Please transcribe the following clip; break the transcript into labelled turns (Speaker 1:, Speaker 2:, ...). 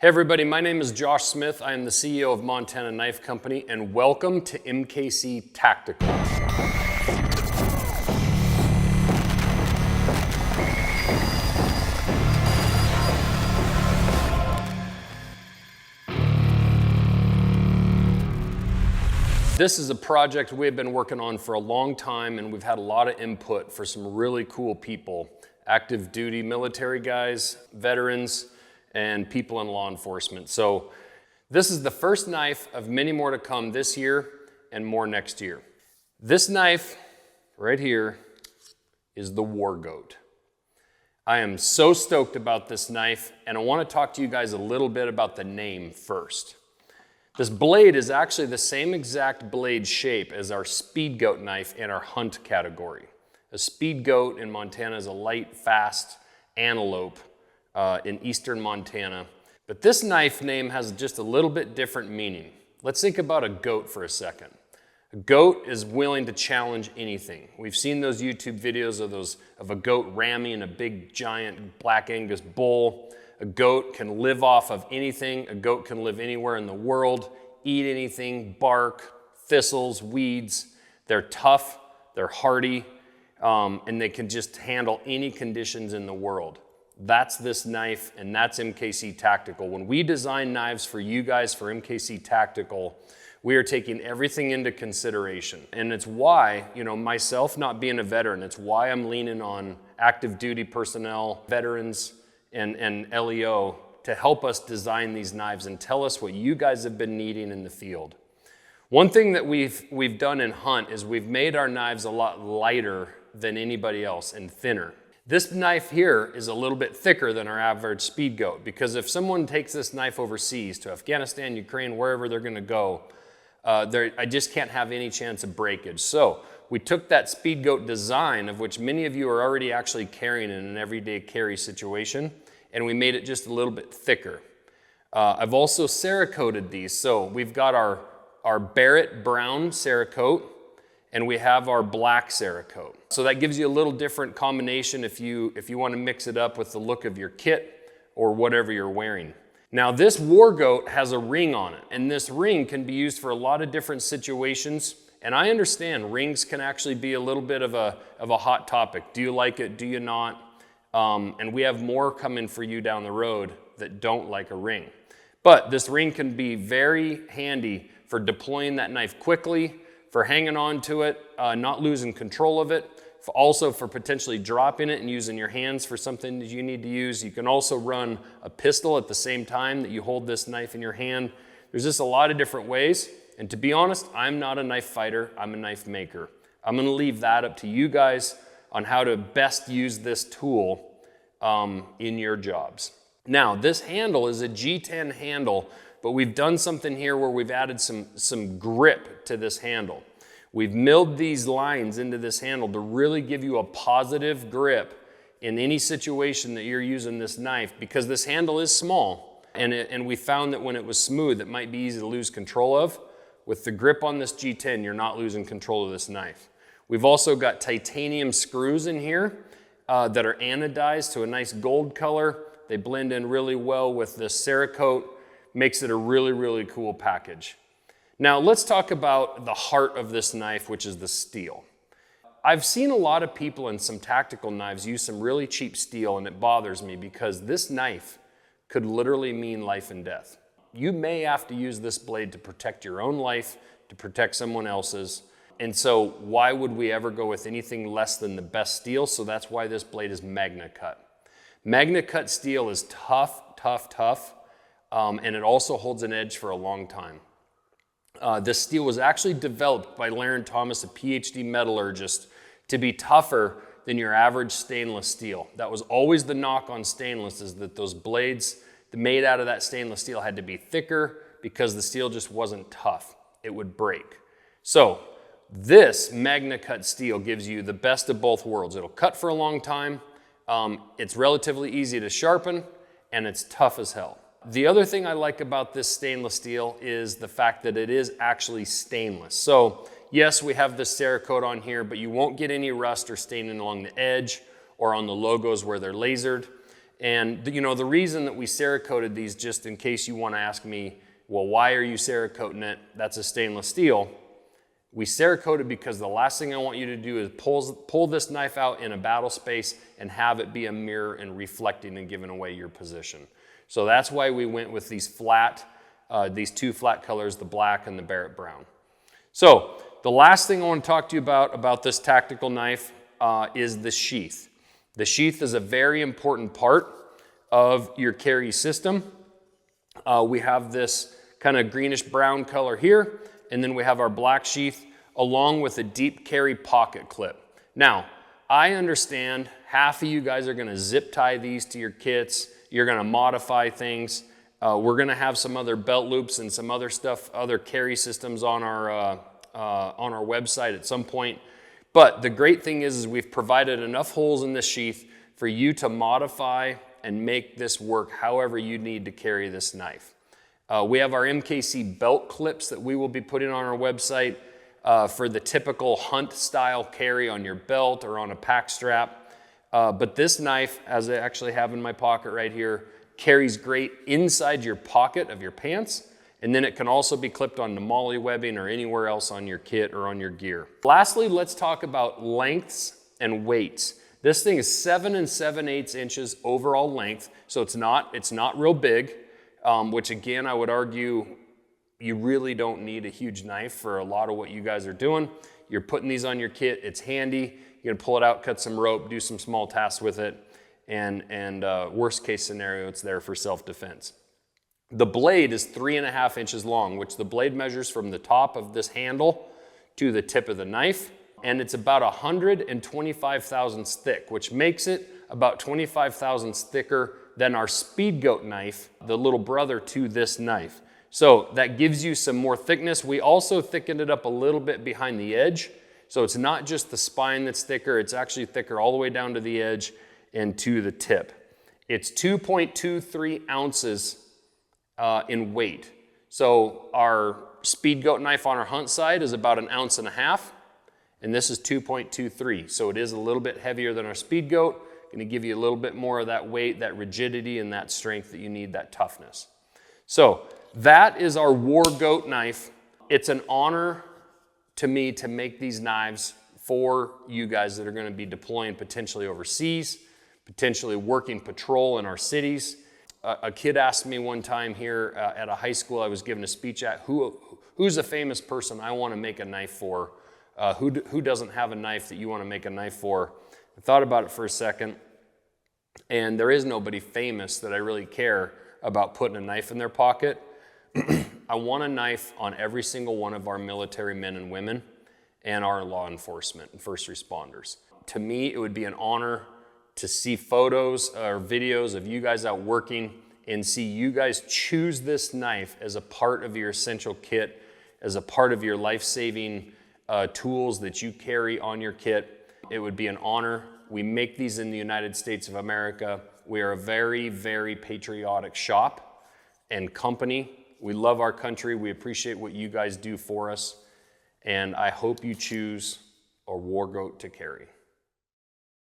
Speaker 1: Hey everybody, my name is Josh Smith. I am the CEO of Montana Knife Company, and welcome to MKC Tactical. This is a project we've been working on for a long time, and we've had a lot of input for some really cool people, active duty military guys, veterans, and people in law enforcement. So this is the first knife of many more to come this year and more next year. This knife right here is the Wargoat. I am so stoked about this knife, and I want to talk to you guys a little bit about the name first. This blade is actually the same exact blade shape as our Speedgoat knife in our hunt category. A Speedgoat in Montana is a light, fast antelope in eastern Montana. But this knife name has just a little bit different meaning. Let's think about a goat for a second. A goat is willing to challenge anything. We've seen those YouTube videos of a goat ramming a big giant black Angus bull. A goat can live off of anything. A goat can live anywhere in the world, eat anything, bark, thistles, weeds. They're tough, they're hardy, and they can just handle any conditions in the world. That's this knife, and that's MKC Tactical. When we design knives for you guys for MKC Tactical, we are taking everything into consideration. And it's why, myself not being a veteran, it's why I'm leaning on active duty personnel, veterans, and LEO to help us design these knives and tell us what you guys have been needing in the field. One thing that we've done in hunt is we've made our knives a lot lighter than anybody else and thinner. This knife here is a little bit thicker than our average Speedgoat, because if someone takes this knife overseas to Afghanistan, Ukraine, wherever they're gonna go, I just can't have any chance of breakage. So we took that Speedgoat design, of which many of you are already actually carrying in an everyday carry situation, and we made it just a little bit thicker. I've also Cerakoted these. So we've got our Barrett brown Cerakote, and we have our black Cerakote. So that gives you a little different combination if you want to mix it up with the look of your kit or whatever you're wearing. Now this Wargoat has a ring on it, and this ring can be used for a lot of different situations. And I understand rings can actually be a little bit of a hot topic. Do you like it? Do you not? And we have more coming for you down the road that don't like a ring. But this ring can be very handy for deploying that knife quickly, for hanging on to it, not losing control of it, also for potentially dropping it and using your hands for something that you need to use. You can also run a pistol at the same time that you hold this knife in your hand. There's just a lot of different ways. And to be honest, I'm not a knife fighter, I'm a knife maker. I'm gonna leave that up to you guys on how to best use this tool in your jobs. Now, this handle is a G10 handle, but we've done something here where we've added some grip to this handle. We've milled these lines into this handle to really give you a positive grip in any situation that you're using this knife, because this handle is small, and we found that when it was smooth, it might be easy to lose control of. With the grip on this G10, you're not losing control of this knife. We've also got titanium screws in here that are anodized to a nice gold color. They blend in really well with this Cerakote. Makes it a really, really cool package. Now let's talk about the heart of this knife, which is the steel. I've seen a lot of people in some tactical knives use some really cheap steel, and it bothers me because this knife could literally mean life and death. You may have to use this blade to protect your own life, to protect someone else's. And so why would we ever go with anything less than the best steel? So that's why this blade is Magnacut. Magnacut steel is tough, tough, tough. And it also holds an edge for a long time. This steel was actually developed by Laren Thomas, a PhD metallurgist, to be tougher than your average stainless steel. That was always the knock on stainless, is that those blades made out of that stainless steel had to be thicker because the steel just wasn't tough. It would break. So this Magnacut steel gives you the best of both worlds. It'll cut for a long time, it's relatively easy to sharpen, and it's tough as hell. The other thing I like about this stainless steel is the fact that it is actually stainless. So yes, we have this Cerakote on here, but you won't get any rust or staining along the edge or on the logos where they're lasered. And you know, the reason that we Cerakoted these, just in case you want to ask me, well, why are you Cerakoting it? That's a stainless steel. We Cerakoted because the last thing I want you to do is pull this knife out in a battle space and have it be a mirror and reflecting and giving away your position. So that's why we went with these these two flat colors, the black and the Barrett brown. So the last thing I want to talk to you about this tactical knife is the sheath. The sheath is a very important part of your carry system. We have this kind of greenish brown color here, and then we have our black sheath along with a deep carry pocket clip. Now, I understand half of you guys are going to zip tie these to your kits. You're going to modify things. We're going to have some other belt loops and some other stuff, other carry systems on our website at some point. But the great thing is we've provided enough holes in this sheath for you to modify and make this work however you need to carry this knife. We have our MKC belt clips that we will be putting on our website for the typical hunt style carry on your belt or on a pack strap. But this knife, as I actually have in my pocket right here, carries great inside your pocket of your pants, and then it can also be clipped onto molly webbing or anywhere else on your kit or on your gear. Lastly, let's talk about lengths and weights. This thing is 7 7/8 inches overall length, so it's not real big, which again, I would argue you really don't need a huge knife for a lot of what you guys are doing. You're putting these on your kit, it's handy. You can pull it out, cut some rope, do some small tasks with it, and worst case scenario, it's there for self-defense. The blade is 3.5 inches long, which the blade measures from the top of this handle to the tip of the knife, and it's about 125 thousandths thick, which makes it about 25 thousandths thicker than our Speedgoat knife, the little brother to this knife. So that gives you some more thickness. We also thickened it up a little bit behind the edge, so it's not just the spine that's thicker, it's actually thicker all the way down to the edge and to the tip. It's 2.23 ounces in weight. So our Speedgoat knife on our hunt side is about 1.5 ounces, and this is 2.23. So it is a little bit heavier than our Speedgoat, going to give you a little bit more of that weight, that rigidity, and that strength that you need, that toughness. So that is our Wargoat knife. It's an honor to me to make these knives for you guys that are going to be deploying potentially overseas, potentially working patrol in our cities. A kid asked me one time here at a high school I was giving a speech at, who's a famous person I want to make a knife for? Who doesn't have a knife that you want to make a knife for? I thought about it for a second, and there is nobody famous that I really care about putting a knife in their pocket. I want a knife on every single one of our military men and women and our law enforcement and first responders. To me, it would be an honor to see photos or videos of you guys out working and see you guys choose this knife as a part of your essential kit, as a part of your life-saving tools that you carry on your kit. It would be an honor. We make these in the United States of America. We are a very, very patriotic shop and company. We love our country. We appreciate what you guys do for us. And I hope you choose a Wargoat to carry.